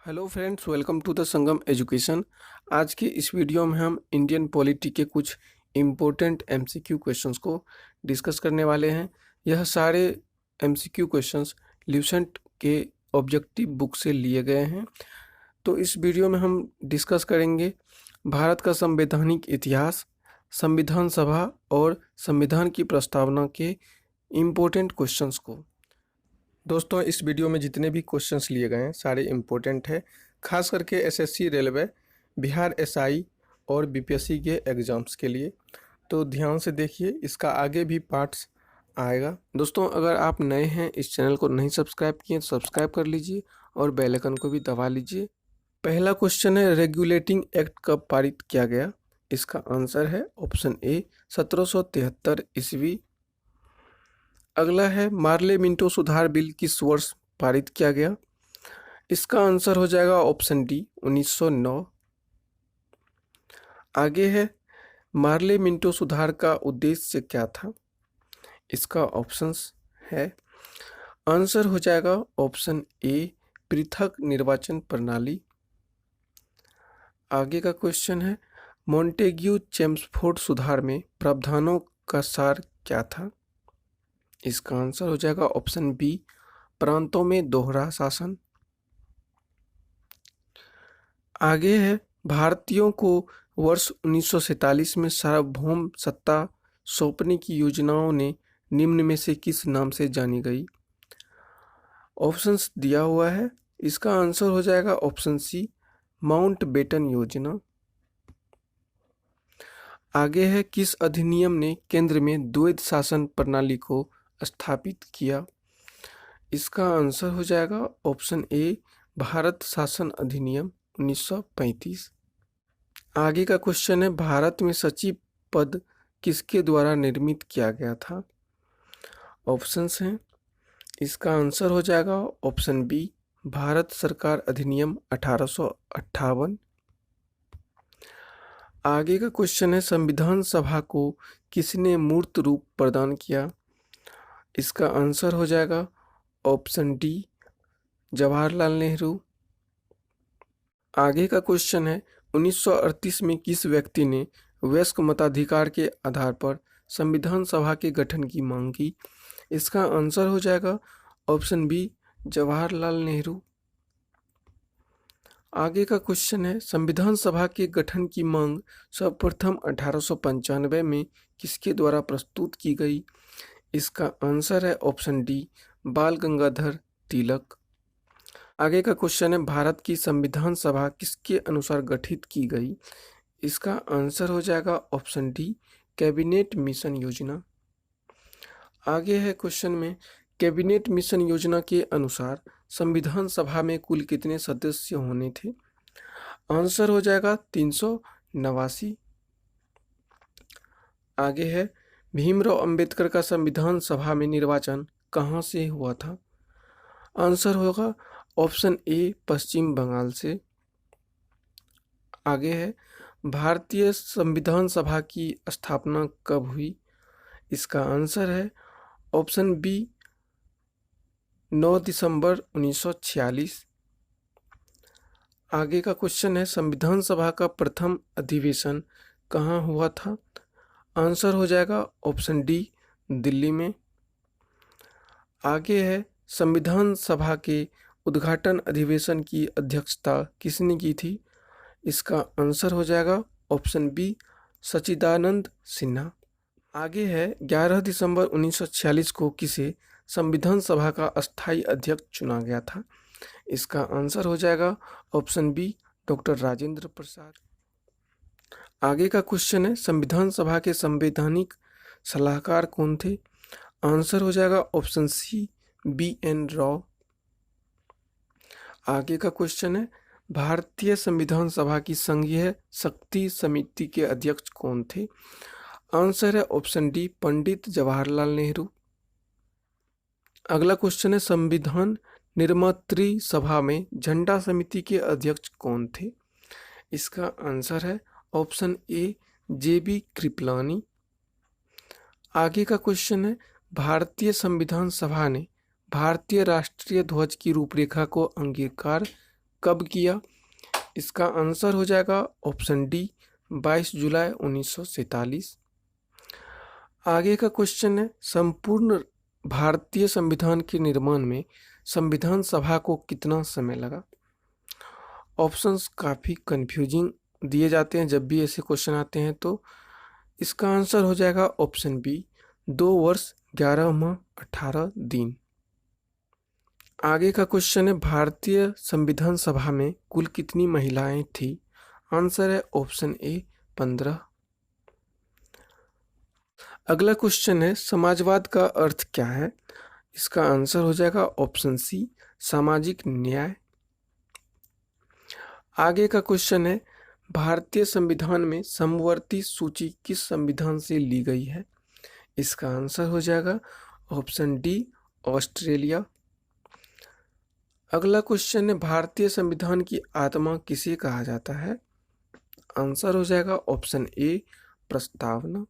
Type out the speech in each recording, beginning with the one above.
Hello friends, welcome to the Sangam Education. आज की इस वीडियो में हम इंडियन पॉलिटी के कुछ इम्पोर्टेंट एमसीक्यू क्वेश्चंस को डिस्कस करने वाले हैं। यह सारे एमसीक्यू क्वेश्चंस ल्यूसेंट के ऑब्जेक्टिव बुक से लिए गए हैं। तो इस वीडियो में हम डिस्कस करेंगे भारत का संवैधानिक इतिहास, संविधान सभा और संविधान की प्रस्तावना के इम्पोर्टेंट क्वेश्चंस को। दोस्तों, इस वीडियो में जितने भी क्वेश्चंस लिए गए हैं सारे इम्पोर्टेंट है, खास करके एसएससी, रेलवे, बिहार एसआई और बीपीएससी के एग्ज़ाम्स के लिए। तो ध्यान से देखिए, इसका आगे भी पार्ट्स आएगा। दोस्तों, अगर आप नए हैं, इस चैनल को नहीं सब्सक्राइब किए तो सब्सक्राइब कर लीजिए और बेल आइकन को भी दबा लीजिए। पहला क्वेश्चन है, रेगुलेटिंग एक्ट कब पारित किया गया? इसका आंसर है ऑप्शन ए 1773 ईस्वी। अगला है, मार्ले मिंटो सुधार बिल किस वर्ष पारित किया गया? इसका आंसर हो जाएगा ऑप्शन डी 1909। आगे है, मार्ले मिंटो सुधार का उद्देश्य क्या था? इसका ऑप्शंस है, आंसर हो जाएगा ऑप्शन ए पृथक निर्वाचन प्रणाली। आगे का क्वेश्चन है, मॉन्टेग्यू चेम्सफोर्ड सुधार में प्रावधानों का सार क्या था? इसका आंसर हो जाएगा ऑप्शन बी प्रांतों में दोहरा शासन। आगे है, भारतीयों को वर्ष 1947 में सार्वभौम सत्ता सौंपने की योजनाओं ने निम्न में से किस नाम से जानी गई? ऑप्शंस दिया हुआ है, इसका आंसर हो जाएगा ऑप्शन सी माउंटबेटन योजना। आगे है, किस अधिनियम ने केंद्र में द्वैध शासन प्रणाली को स्थापित किया? इसका आंसर हो जाएगा ऑप्शन ए भारत शासन अधिनियम 1935। आगे का क्वेश्चन है, भारत में सचिव पद किसके द्वारा निर्मित किया गया था? ऑप्शंस हैं, इसका आंसर हो जाएगा ऑप्शन बी भारत सरकार अधिनियम 1858। आगे का क्वेश्चन है, संविधान सभा को किसने मूर्त रूप प्रदान किया? इसका आंसर हो जाएगा ऑप्शन डी जवाहरलाल नेहरू। आगे का क्वेश्चन है, 1938 में किस व्यक्ति ने वयस्क मताधिकार के आधार पर संविधान सभा के गठन की मांग की? इसका आंसर हो जाएगा ऑप्शन बी जवाहरलाल नेहरू। आगे का क्वेश्चन है, संविधान सभा के गठन की मांग सर्वप्रथम 1895 में किसके द्वारा प्रस्तुत की गई? इसका आंसर है ऑप्शन डी बाल गंगाधर तिलक। आगे का क्वेश्चन है, भारत की संविधान सभा किसके अनुसार गठित की गई? इसका आंसर हो जाएगा ऑप्शन डी कैबिनेट मिशन योजना। आगे है क्वेश्चन में, कैबिनेट मिशन योजना के अनुसार संविधान सभा में कुल कितने सदस्य होने थे? आंसर हो जाएगा 389। आगे है, भीमराव अंबेडकर का संविधान सभा में निर्वाचन कहाँ से हुआ था? आंसर होगा ऑप्शन ए पश्चिम बंगाल से। आगे है, भारतीय संविधान सभा की स्थापना कब हुई? इसका आंसर है ऑप्शन बी 9 दिसंबर 1946। आगे का क्वेश्चन है, संविधान सभा का प्रथम अधिवेशन कहाँ हुआ था? आंसर हो जाएगा ऑप्शन डी दिल्ली में। आगे है, संविधान सभा के उद्घाटन अधिवेशन की अध्यक्षता किसने की थी? इसका आंसर हो जाएगा ऑप्शन बी सच्चिदानंद सिन्हा। आगे है, 11 दिसंबर 1946 को किसे संविधान सभा का अस्थायी अध्यक्ष चुना गया था? इसका आंसर हो जाएगा option B doctor Rajendra Prasad. आगे का क्वेश्चन है, संविधान सभा के संवैधानिक सलाहकार कौन थे? आंसर हो जाएगा ऑप्शन सी BN राव। आगे का क्वेश्चन है, भारतीय संविधान सभा की संघीय शक्ति समिति के अध्यक्ष कौन थे? आंसर है ऑप्शन डी पंडित जवाहरलाल नेहरू। अगला क्वेश्चन है, संविधान निर्मात्री सभा में झंडा समिति के अध्यक्ष कौन थे? इसका आंसर है ऑप्शन ए JB कृपलानी। आगे का क्वेश्चन है, भारतीय संविधान सभा ने भारतीय राष्ट्रीय ध्वज की रूपरेखा को अंगीकार कब किया? इसका आंसर हो जाएगा ऑप्शन डी 22 जुलाई 1947। आगे का क्वेश्चन है, संपूर्ण भारतीय संविधान के निर्माण में संविधान सभा को कितना समय लगा? ऑप्शंस काफ़ी कंफ्यूजिंग दिए जाते हैं जब भी ऐसे क्वेश्चन आते हैं, तो इसका आंसर हो जाएगा ऑप्शन बी 2 वर्ष 11 माह 18 दिन। आगे का क्वेश्चन है, भारतीय संविधान सभा में कुल कितनी महिलाएं थी? आंसर है ऑप्शन ए 15। अगला क्वेश्चन है, समाजवाद का अर्थ क्या है? इसका आंसर हो जाएगा ऑप्शन सी सामाजिक न्याय। आगे का क्वेश्चन है, भारतीय संविधान में समवर्ती सूची किस संविधान से ली गई है? इसका आंसर हो जाएगा ऑप्शन डी ऑस्ट्रेलिया। अगला क्वेश्चन है, भारतीय संविधान की आत्मा किसे कहा जाता है? आंसर हो जाएगा ऑप्शन ए प्रस्तावना।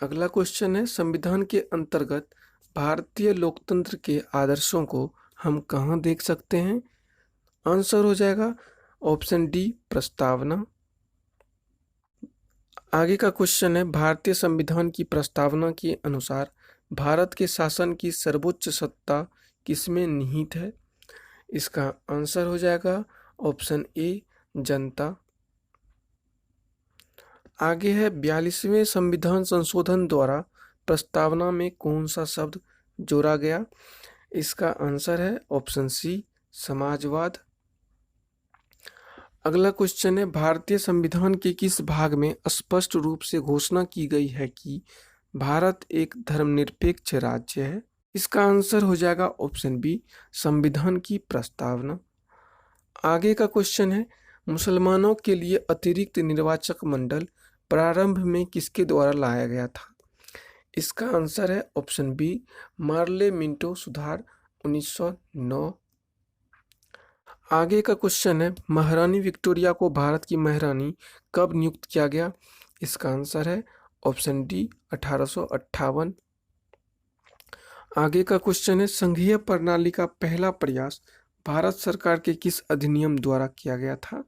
अगला क्वेश्चन है, संविधान के अंतर्गत भारतीय लोकतंत्र के आदर्शों को हम कहाँ देख सकते हैं? आंसर हो जाएगा ऑप्शन डी प्रस्तावना। आगे का क्वेश्चन है, भारतीय संविधान की प्रस्तावना के अनुसार भारत के शासन की सर्वोच्च सत्ता किसमें निहित है? इसका आंसर हो जाएगा ऑप्शन ए जनता। आगे है, 42वें संविधान संशोधन द्वारा प्रस्तावना में कौन सा शब्द जोड़ा गया? इसका आंसर है ऑप्शन सी समाजवाद। अगला क्वेश्चन है, भारतीय संविधान के किस भाग में स्पष्ट रूप से घोषणा की गई है कि भारत एक धर्मनिरपेक्ष राज्य है? इसका आंसर हो जाएगा ऑप्शन बी संविधान की प्रस्तावना। आगे का क्वेश्चन है, मुसलमानों के लिए अतिरिक्त निर्वाचक मंडल प्रारंभ में किसके द्वारा लाया गया था? इसका आंसर है ऑप्शन बी मार्ले मिंटो सुधार 1909। आगे का क्वेश्चन है, महारानी विक्टोरिया को भारत की महारानी कब नियुक्त किया गया? इसका आंसर है ऑप्शन डी 1858। आगे का क्वेश्चन है, संघीय प्रणाली का पहला प्रयास भारत सरकार के किस अधिनियम द्वारा किया गया था?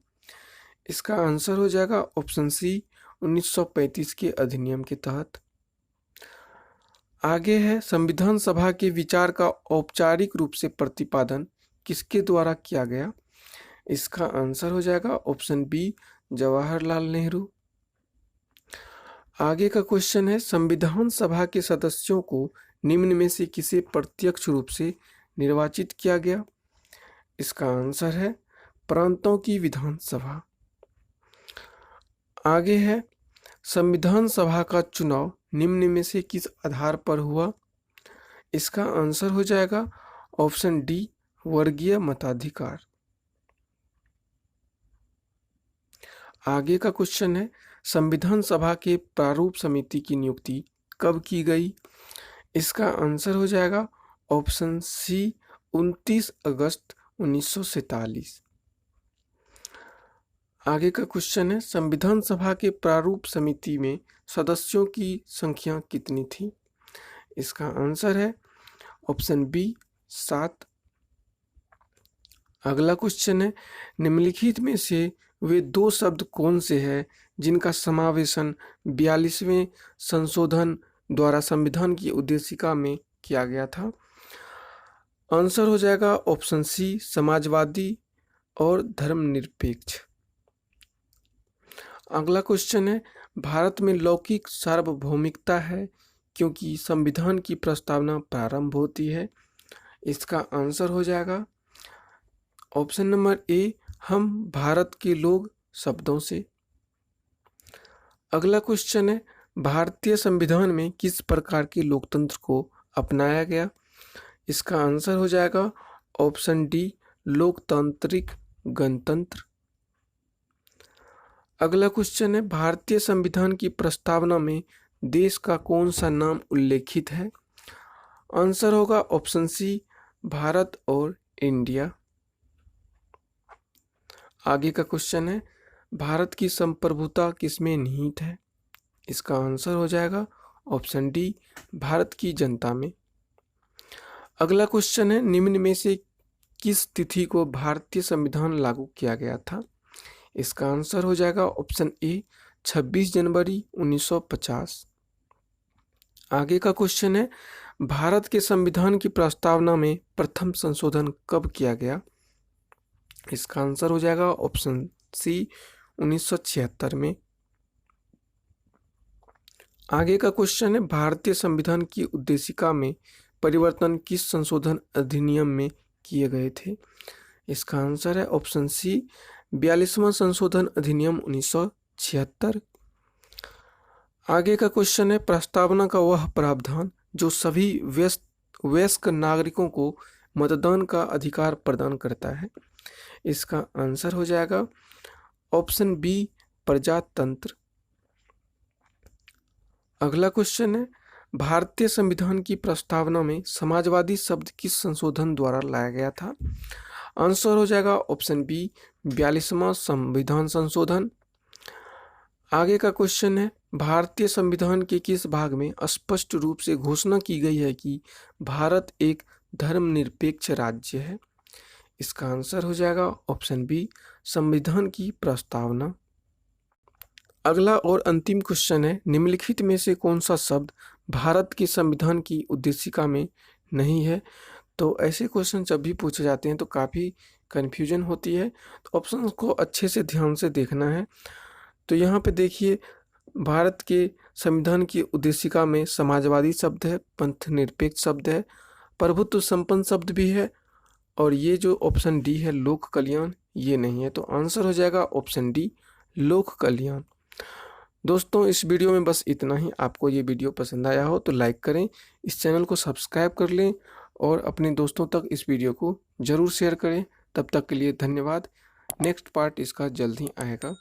इसका आंसर हो जाएगा ऑप्शन सी 1935 के अधिनियम के तहत। आगे है, संविधान सभा के विचार का औपचारिक रूप से प्रतिपादन किसके द्वारा किया गया? इसका आंसर हो जाएगा ऑप्शन बी जवाहरलाल नेहरू। आगे का क्वेश्चन है, संविधान सभा के सदस्यों को निम्न में से किसे प्रत्यक्ष रूप से निर्वाचित किया गया? इसका आंसर है प्रांतों की विधानसभा। आगे है, संविधान सभा का चुनाव निम्न में से किस आधार पर हुआ? इसका आंसर हो जाएगा ऑप्शन डी वर्गीय मताधिकार। आगे का क्वेश्चन है, संविधान सभा के प्रारूप समिति की नियुक्ति कब की गई? इसका आंसर हो जाएगा ऑप्शन सी 29 अगस्त 1947। आगे का क्वेश्चन है, संविधान सभा के प्रारूप समिति में सदस्यों की संख्या कितनी थी? इसका आंसर है ऑप्शन बी 7। अगला क्वेश्चन है, निम्नलिखित में से वे दो शब्द कौन से हैं जिनका समावेशन 42वें संशोधन द्वारा संविधान की उद्देशिका में किया गया था? आंसर हो जाएगा ऑप्शन सी समाजवादी और धर्मनिरपेक्ष। अगला क्वेश्चन है, भारत में लौकिक सार्वभौमिकता है क्योंकि संविधान की प्रस्तावना प्रारंभ होती है। इसका आंसर हो जाएगा ऑप्शन नंबर ए हम भारत के लोग शब्दों से। अगला क्वेश्चन है, भारतीय संविधान में किस प्रकार के लोकतंत्र को अपनाया गया? इसका आंसर हो जाएगा ऑप्शन डी लोकतांत्रिक गणतंत्र। अगला क्वेश्चन है, भारतीय संविधान की प्रस्तावना में देश का कौन सा नाम उल्लेखित है? आंसर होगा ऑप्शन सी भारत और इंडिया। आगे का क्वेश्चन है, भारत की संप्रभुता किसमें निहित है? इसका आंसर हो जाएगा ऑप्शन डी भारत की जनता में। अगला क्वेश्चन है, निम्न में से किस तिथि को भारतीय संविधान लागू किया गया था? इसका आंसर हो जाएगा ऑप्शन ए 26 जनवरी 1950। आगे का क्वेश्चन है, भारत के संविधान की प्रस्तावना में प्रथम संशोधन कब किया गया? इसका आंसर हो जाएगा ऑप्शन सी 1976 में। आगे का क्वेश्चन है, भारतीय संविधान की उद्देशिका में परिवर्तन किस संशोधन अधिनियम में किए गए थे? इसका आंसर है ऑप्शन सी 42वां संशोधन अधिनियम 1976। आगे का क्वेश्चन है, प्रस्तावना का वह प्रावधान जो सभी वयस्क नागरिकों को मतदान का अधिकार प्रदान करता है? इसका आंसर हो जाएगा ऑप्शन बी प्रजातंत्र। अगला क्वेश्चन है, भारतीय संविधान की प्रस्तावना में समाजवादी शब्द किस संशोधन द्वारा लाया गया था? आंसर हो जाएगा ऑप्शन बी 42वां संविधान संशोधन। आगे का क्वेश्चन है, भारतीय संविधान के किस भाग में स्पष्ट रूप से घोषणा की गई है कि भारत एक धर्मनिरपेक्ष राज्य है? इसका आंसर हो जाएगा ऑप्शन बी संविधान की प्रस्तावना। अगला और अंतिम क्वेश्चन है, निम्नलिखित में से कौन सा शब्द भारत के संविधान की उद्देशिका में नहीं है? तो ऐसे क्वेश्चन जब भी पूछे जाते हैं तो काफ़ी कन्फ्यूजन होती है, तो ऑप्शन को अच्छे से ध्यान से देखना है। तो यहाँ पे देखिए, भारत के संविधान की उद्देशिका में समाजवादी शब्द है, पंथ निरपेक्ष शब्द है, प्रभुत्व संपन्न शब्द भी है, और ये जो ऑप्शन डी है लोक कल्याण, ये नहीं है। तो आंसर हो जाएगा ऑप्शन डी लोक कल्याण। दोस्तों, इस वीडियो में बस इतना ही। आपको ये वीडियो पसंद आया हो तो लाइक करें, इस चैनल को सब्सक्राइब कर लें और अपने दोस्तों तक इस वीडियो को ज़रूर शेयर करें। तब तक के लिए धन्यवाद। नेक्स्ट पार्ट इसका जल्द ही आएगा।